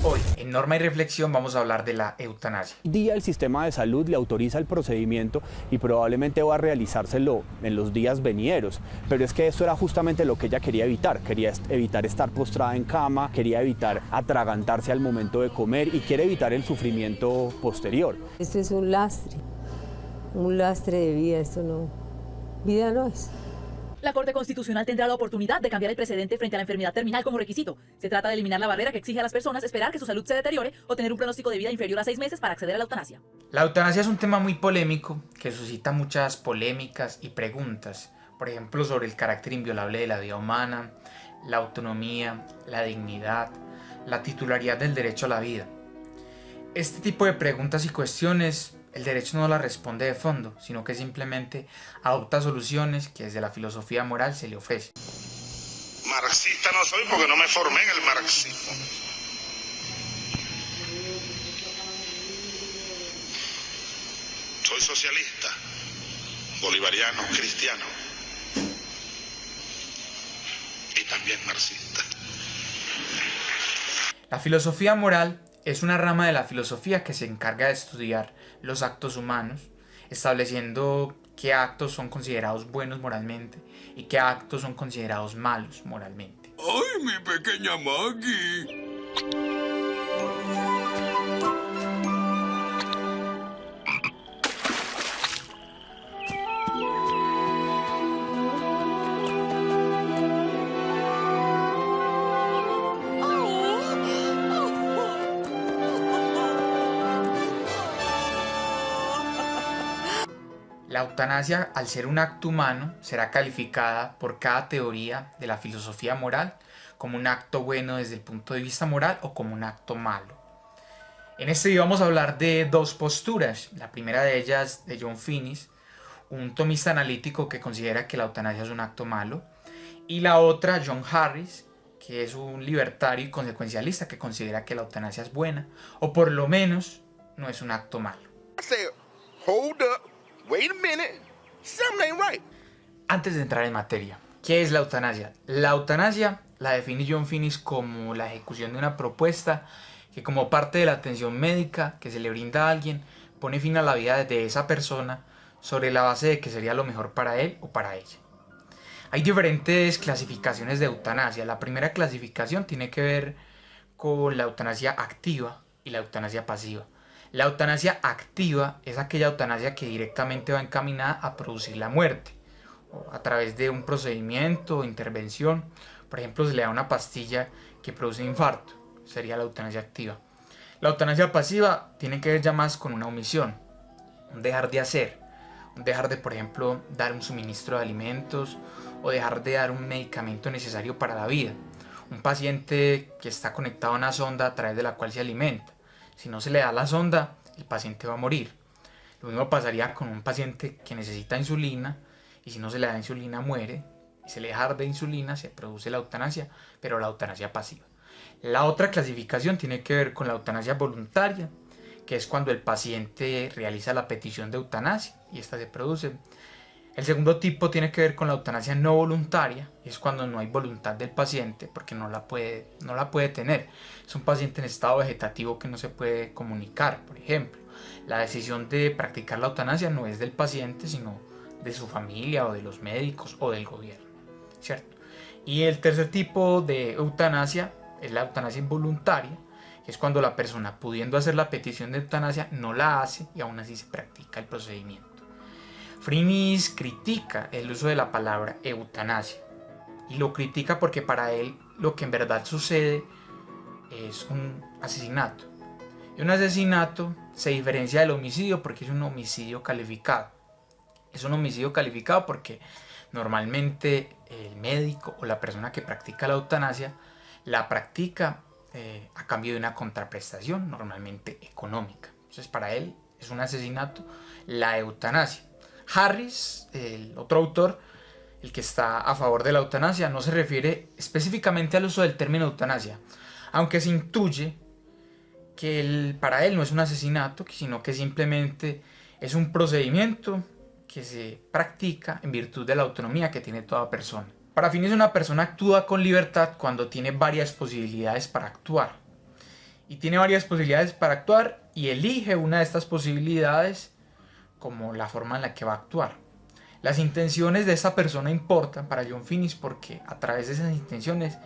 Hoy, en Norma y Reflexión, vamos a hablar de la eutanasia. Hoy día el sistema de salud le autoriza el procedimiento y probablemente va a realizárselo en los días venideros, pero es que eso era justamente lo que ella quería evitar estar postrada en cama, quería evitar atragantarse al momento de comer y quiere evitar el sufrimiento posterior. Esto es un lastre de vida, esto no, vida no es. La Corte Constitucional tendrá la oportunidad de cambiar el precedente frente a la enfermedad terminal como requisito. Se trata de eliminar la barrera que exige a las personas esperar que su salud se deteriore o tener un pronóstico de vida inferior a 6 meses para acceder a la eutanasia. La eutanasia es un tema muy polémico que suscita muchas polémicas y preguntas, por ejemplo, sobre el carácter inviolable de la vida humana, la autonomía, la dignidad, la titularidad del derecho a la vida. Este tipo de preguntas y cuestiones el derecho no las responde de fondo, sino que simplemente adopta soluciones que desde la filosofía moral se le ofrece. Marxista no soy porque no me formé en el marxismo. Soy socialista, bolivariano, cristiano y también marxista. La filosofía moral es una rama de la filosofía que se encarga de estudiar los actos humanos, estableciendo qué actos son considerados buenos moralmente y qué actos son considerados malos moralmente. ¡Ay, mi pequeña Maggie! La eutanasia, al ser un acto humano, será calificada por cada teoría de la filosofía moral como un acto bueno desde el punto de vista moral o como un acto malo. En este video vamos a hablar de dos posturas. La primera de ellas de John Finnis, un tomista analítico que considera que la eutanasia es un acto malo, y la otra, John Harris, que es un libertario y consecuencialista que considera que la eutanasia es buena, o por lo menos no es un acto malo. Hold up. Wait a minute, something ain't right. Antes de entrar en materia, ¿qué es la eutanasia? La eutanasia la define John Finnis como la ejecución de una propuesta que, como parte de la atención médica que se le brinda a alguien, pone fin a la vida de esa persona sobre la base de que sería lo mejor para él o para ella. Hay diferentes clasificaciones de eutanasia. La primera clasificación tiene que ver con la eutanasia activa y la eutanasia pasiva. La eutanasia activa es aquella eutanasia que directamente va encaminada a producir la muerte, o a través de un procedimiento o intervención. Por ejemplo, se le da una pastilla que produce un infarto, sería la eutanasia activa. La eutanasia pasiva tiene que ver ya más con una omisión, un dejar de hacer, un dejar de, por ejemplo, dar un suministro de alimentos o dejar de dar un medicamento necesario para la vida. Un paciente que está conectado a una sonda a través de la cual se alimenta. Si no se le da la sonda, el paciente va a morir. Lo mismo pasaría con un paciente que necesita insulina y si no se le da insulina muere. Y se le deja de insulina, se produce la eutanasia, pero la eutanasia pasiva. La otra clasificación tiene que ver con la eutanasia voluntaria, que es cuando el paciente realiza la petición de eutanasia y esta se produce. El segundo tipo tiene que ver con la eutanasia no voluntaria, y es cuando no hay voluntad del paciente porque no la puede tener. Es un paciente en estado vegetativo que no se puede comunicar, por ejemplo. La decisión de practicar la eutanasia no es del paciente, sino de su familia o de los médicos o del gobierno, ¿cierto? Y el tercer tipo de eutanasia es la eutanasia involuntaria, que es cuando la persona, pudiendo hacer la petición de eutanasia, no la hace y aún así se practica el procedimiento. Finnis critica el uso de la palabra eutanasia y lo critica porque para él lo que en verdad sucede es un asesinato. Y un asesinato se diferencia del homicidio porque es un homicidio calificado. Es un homicidio calificado porque normalmente el médico o la persona que practica la eutanasia la practica a cambio de una contraprestación, normalmente económica. Entonces para él es un asesinato la eutanasia. Harris, el otro autor, el que está a favor de la eutanasia, no se refiere específicamente al uso del término eutanasia, aunque se intuye que para él no es un asesinato, sino que simplemente es un procedimiento que se practica en virtud de la autonomía que tiene toda persona. Para Finnis, una persona actúa con libertad cuando tiene varias posibilidades para actuar. y tiene varias posibilidades para actuar y elige una de estas posibilidades como la forma en la que va a actuar. Las intenciones de esta persona importan para John Finnis porque a través de esas intenciones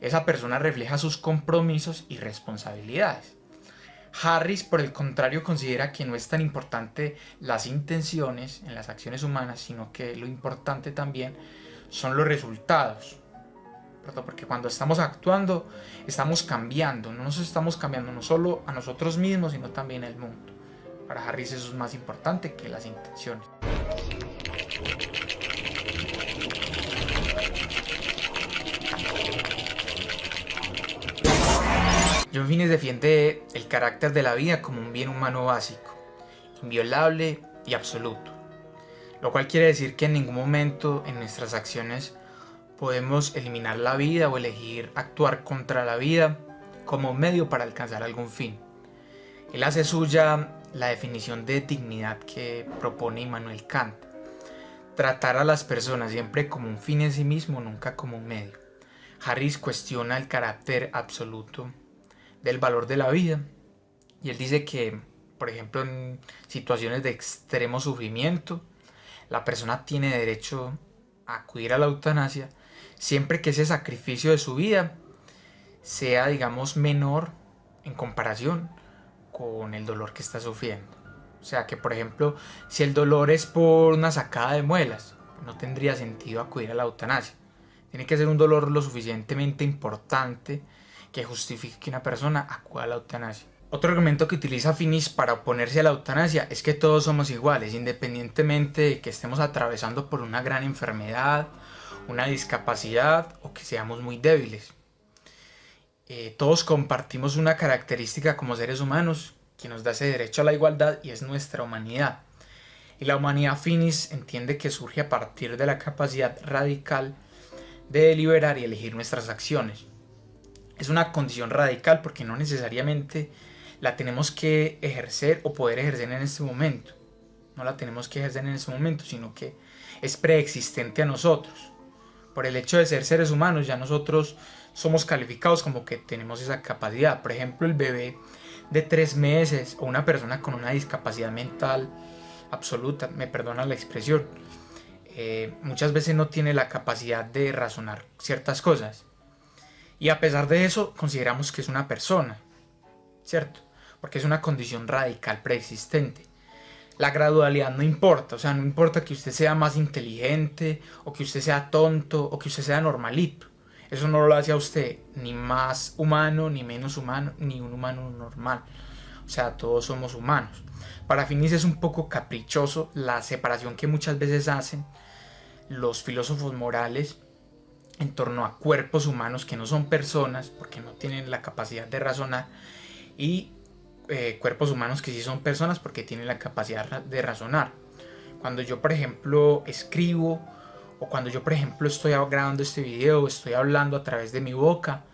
esa persona refleja sus compromisos y responsabilidades. Harris, por el contrario, considera que no es tan importante las intenciones en las acciones humanas, sino que lo importante también son los resultados. Porque cuando estamos actuando, estamos cambiando, no nos estamos cambiando no solo a nosotros mismos, sino también al mundo. Para Harris eso es más importante que las intenciones. John Finnis defiende el carácter de la vida como un bien humano básico, inviolable y absoluto, lo cual quiere decir que en ningún momento en nuestras acciones podemos eliminar la vida o elegir actuar contra la vida como medio para alcanzar algún fin. Él hace suya la definición de dignidad que propone Immanuel Kant: tratar a las personas siempre como un fin en sí mismo, nunca como un medio. Harris cuestiona el carácter absoluto del valor de la vida y él dice que, por ejemplo, en situaciones de extremo sufrimiento, la persona tiene derecho a acudir a la eutanasia siempre que ese sacrificio de su vida sea, digamos, menor en comparación con el dolor que está sufriendo. O sea que, por ejemplo, si el dolor es por una sacada de muelas, no tendría sentido acudir a la eutanasia. Tiene que ser un dolor lo suficientemente importante que justifique que una persona acuda a la eutanasia. Otro argumento que utiliza Finnis para oponerse a la eutanasia es que todos somos iguales, independientemente de que estemos atravesando por una gran enfermedad, una discapacidad o que seamos muy débiles. Todos compartimos una característica como seres humanos que nos da ese derecho a la igualdad y es nuestra humanidad. Y la humanidad Finnis entiende que surge a partir de la capacidad radical de deliberar y elegir nuestras acciones. Es una condición radical porque no necesariamente la tenemos que ejercer o poder ejercer en este momento. No la tenemos que ejercer en este momento, sino que es preexistente a nosotros. Por el hecho de ser seres humanos, ya nosotros somos calificados como que tenemos esa capacidad. Por ejemplo, el bebé de 3 meses o una persona con una discapacidad mental absoluta, me perdonan la expresión, muchas veces no tiene la capacidad de razonar ciertas cosas. Y a pesar de eso, consideramos que es una persona, ¿cierto? Porque es una condición radical preexistente. La gradualidad no importa, o sea, no importa que usted sea más inteligente, o que usted sea tonto, o que usted sea normalito. Eso no lo hace a usted ni más humano, ni menos humano, ni un humano normal. O sea, todos somos humanos. Para Finnis es un poco caprichoso la separación que muchas veces hacen los filósofos morales en torno a cuerpos humanos que no son personas porque no tienen la capacidad de razonar y cuerpos humanos que sí son personas porque tienen la capacidad de razonar. Cuando yo, por ejemplo, escribo o cuando yo, por ejemplo, estoy grabando este video, estoy hablando a través de mi boca,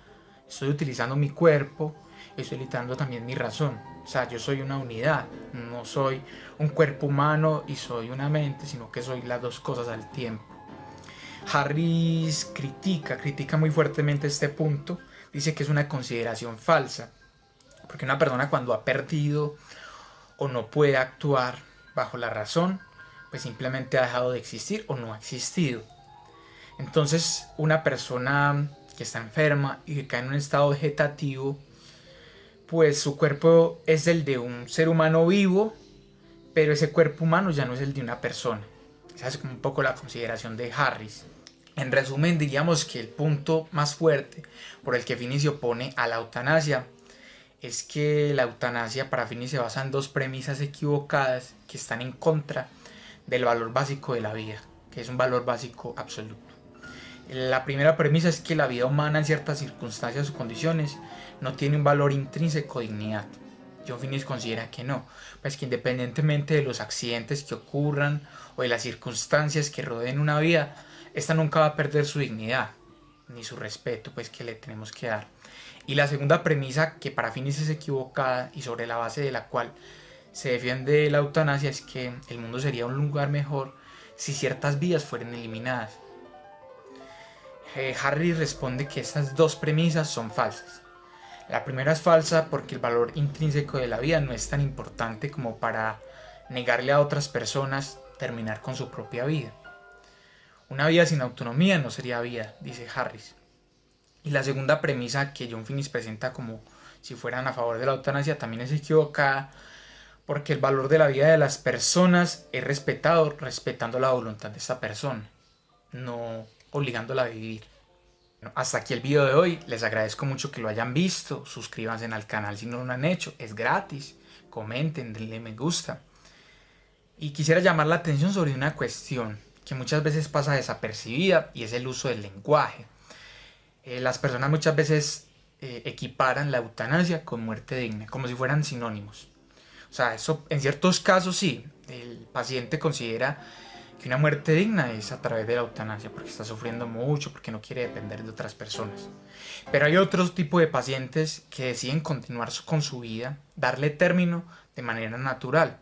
estoy utilizando mi cuerpo, estoy utilizando también mi razón. O sea, yo soy una unidad, no soy un cuerpo humano y soy una mente, sino que soy las dos cosas al tiempo. Harris critica muy fuertemente este punto, dice que es una consideración falsa, porque una persona cuando ha perdido o no puede actuar bajo la razón, pues simplemente ha dejado de existir o no ha existido. Entonces una persona que está enferma y que cae en un estado vegetativo, pues su cuerpo es el de un ser humano vivo, pero ese cuerpo humano ya no es el de una persona. Esa es como un poco la consideración de Harris. En resumen, diríamos que el punto más fuerte por el que Finnis se opone a la eutanasia es que la eutanasia para Finnis se basa en 2 premisas equivocadas que están en contra del valor básico de la vida, que es un valor básico absoluto. La primera premisa es que la vida humana en ciertas circunstancias o condiciones no tiene un valor intrínseco de dignidad. John Finnis considera que no, pues que independientemente de los accidentes que ocurran o de las circunstancias que rodeen una vida, esta nunca va a perder su dignidad ni su respeto pues que le tenemos que dar. Y la segunda premisa, que para Finnis es equivocada y sobre la base de la cual se defiende la eutanasia, es que el mundo sería un lugar mejor si ciertas vidas fueran eliminadas. Harris responde que estas 2 premisas son falsas. La primera es falsa porque el valor intrínseco de la vida no es tan importante como para negarle a otras personas terminar con su propia vida. Una vida sin autonomía no sería vida, dice Harris. Y la segunda premisa que John Finnis presenta como si fueran a favor de la eutanasia también es equivocada, porque el valor de la vida de las personas es respetado respetando la voluntad de esta persona, no obligándola a vivir. Bueno, hasta aquí el video de hoy, les agradezco mucho que lo hayan visto, suscríbanse al canal si no lo han hecho, es gratis, comenten, denle me gusta. Y quisiera llamar la atención sobre una cuestión que muchas veces pasa desapercibida y es el uso del lenguaje. Las personas muchas veces equiparan la eutanasia con muerte digna, como si fueran sinónimos. O sea, eso en ciertos casos sí, el paciente considera que una muerte digna es a través de la eutanasia porque está sufriendo mucho, porque no quiere depender de otras personas. Pero hay otro tipo de pacientes que deciden continuar con su vida, darle término de manera natural.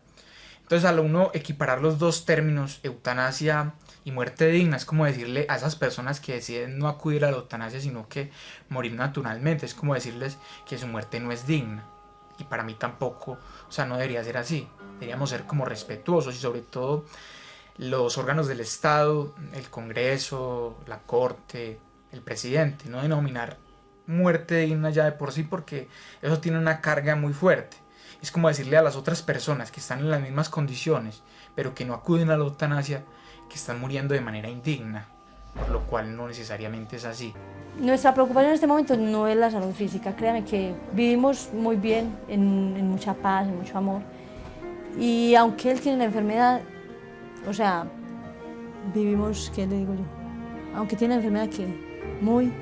Entonces, al uno equiparar los dos términos, eutanasia y muerte digna, es como decirle a esas personas que deciden no acudir a la eutanasia, sino que morir naturalmente, es como decirles que su muerte no es digna. Y para mí tampoco, o sea, no debería ser así. Deberíamos ser como respetuosos y sobre todo los órganos del Estado, el Congreso, la Corte, el presidente, no denominar muerte digna ya de por sí porque eso tiene una carga muy fuerte. Es como decirle a las otras personas que están en las mismas condiciones, pero que no acuden a la eutanasia, que están muriendo de manera indigna, por lo cual no necesariamente es así. Nuestra preocupación en este momento no es la salud física, créanme que vivimos muy bien, en mucha paz, en mucho amor. Y aunque él tiene la enfermedad, o sea, vivimos, ¿qué le digo yo? Aunque tiene la enfermedad, que muy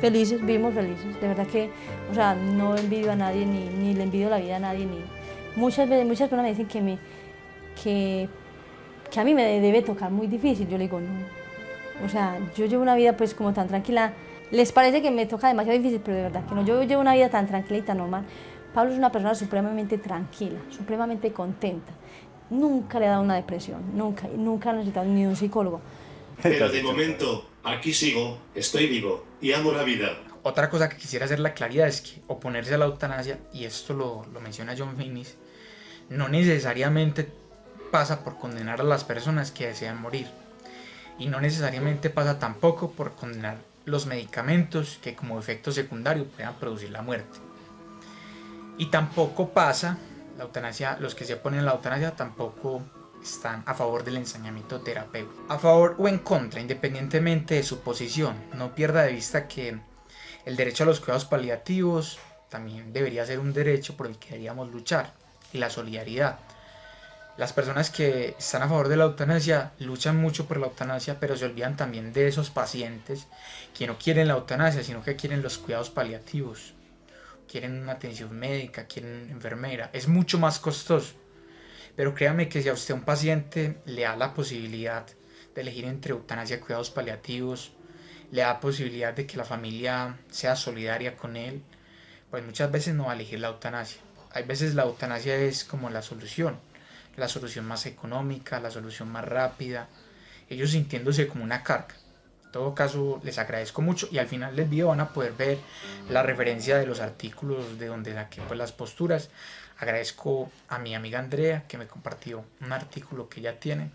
felices, vivimos felices. De verdad que, o sea, no envidio a nadie, ni le envidio la vida a nadie. Muchas veces, muchas personas me dicen que a mí me debe tocar muy difícil. Yo le digo, no. O sea, yo llevo una vida pues como tan tranquila. Les parece que me toca demasiado difícil, pero de verdad que no. Yo llevo una vida tan tranquila y tan normal. Pablo es una persona supremamente tranquila, supremamente contenta. Nunca le ha dado una depresión, nunca ha necesitado ni un psicólogo. Pero de momento, aquí sigo, estoy vivo y amo la vida. Otra cosa que quisiera hacer la claridad es que oponerse a la eutanasia, y esto lo menciona John Finnis, no necesariamente pasa por condenar a las personas que desean morir. Y no necesariamente pasa tampoco por condenar los medicamentos que como efecto secundario puedan producir la muerte. Y tampoco pasa, la eutanasia, los que se oponen a la eutanasia tampoco están a favor del ensañamiento terapéutico. A favor o en contra, independientemente de su posición, no pierda de vista que el derecho a los cuidados paliativos también debería ser un derecho por el que deberíamos luchar, y la solidaridad. Las personas que están a favor de la eutanasia luchan mucho por la eutanasia, pero se olvidan también de esos pacientes que no quieren la eutanasia, sino que quieren los cuidados paliativos, quieren una atención médica, quieren enfermera. Es mucho más costoso, pero créame que si a usted un paciente le da la posibilidad de elegir entre eutanasia y cuidados paliativos, le da la posibilidad de que la familia sea solidaria con él, pues muchas veces no va a elegir la eutanasia. Hay veces la eutanasia es como la solución más económica, la solución más rápida, ellos sintiéndose como una carga. En todo caso, les agradezco mucho y al final del video van a poder ver la referencia de los artículos de donde saqué pues las posturas. Agradezco a mi amiga Andrea que me compartió un artículo que ella tiene,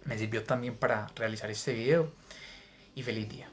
me sirvió también para realizar este video y feliz día.